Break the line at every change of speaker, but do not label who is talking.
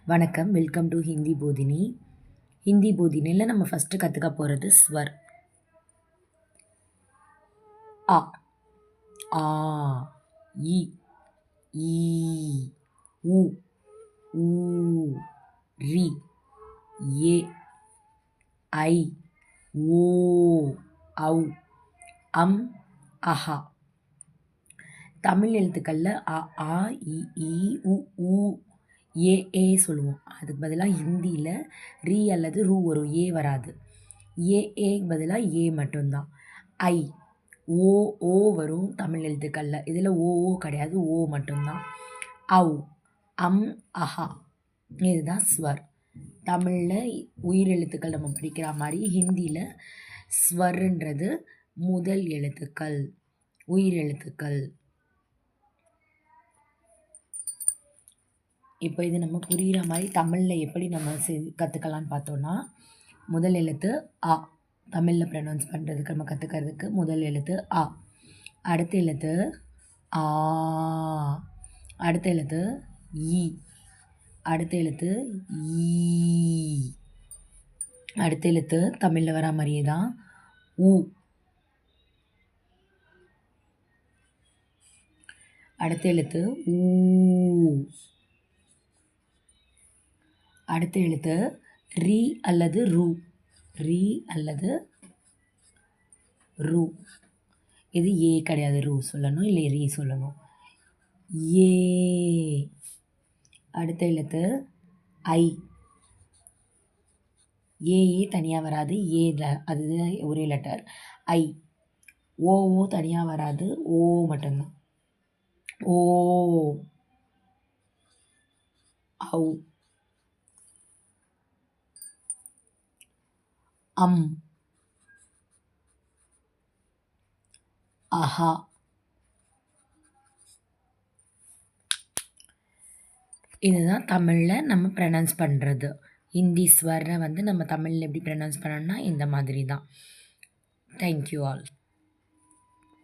வணக்கம், welcome to Hindi Bodhini. Hindi போதினியில் நம்ம first கற்றுக்க போகிறது ஸ்வர். அ, ஆ, இ, ஈ, உ, ஊ, ரி, ஏ, ஐ, ஓ, ஔ, அம், அஹா. தமிழ் எழுத்துக்களில் அ, ஆ, இ, ஈ, உ, ஊ, ஏ சொல்லுவோம். அதுக்கு பதிலாக ஹிந்தியில் ரீ அல்லது ரூ வரும், ஏ வராது. ஏக்கு பதிலாக ஏ மட்டும்தான். ஐ, ஓ வரும் தமிழ் எழுத்துக்களில். இதில் ஓ கிடையாது, ஓ மட்டும்தான். ஔ, அம், அஹா, இதுதான் ஸ்வர். தமிழில் உயிர் எழுத்துக்கள் நம்ம படிக்கிற மாதிரி ஹிந்தியில் ஸ்வர்ன்றது முதல் எழுத்துக்கள், உயிர் எழுத்துக்கள். இப்போ இது நம்ம புரிகிற மாதிரி தமிழில் எப்படி நம்ம கற்றுக்கலான்னு பார்த்தோன்னா, முதல் எழுத்து அ. தமிழில் ப்ரொனவுன்ஸ் பண்ணுறதுக்கு நம்ம கற்றுக்கிறதுக்கு முதல் எழுத்து அ. அடுத்த எழுத்து ஆ. அடுத்த எழுத்து இ. அடுத்த எழுத்து ஈ. அடுத்த எழுத்து தமிழில் வர மாதிரியே தான் உ. அடுத்த எழுத்து ஊ. அடுத்த எழுத்து ரீ அல்லது ரூ. ரீ அல்லது ரூ. இது ஏ கிடையாது, ரூ சொல்லணும், இல்லை ரீ சொல்லணும். ஏ. அடுத்த எழுத்து ஐ. ஏயே தனியாக வராது, ஏ அது ஒரே லெட்டர். ஐ. ஓ தனியாக வராது, ஓ மட்டும்தான். ஓ, ஔ, அம், அஹா. இதுதான் தமிழில் நம்ம ப்ரொனவுன்ஸ் பண்ணுறது. ஹிந்தி ஸ்வரை வந்து நம்ம தமிழில் எப்படி ப்ரொனவுன்ஸ் பண்ணோம்னா இந்த மாதிரி தான். Thank you all.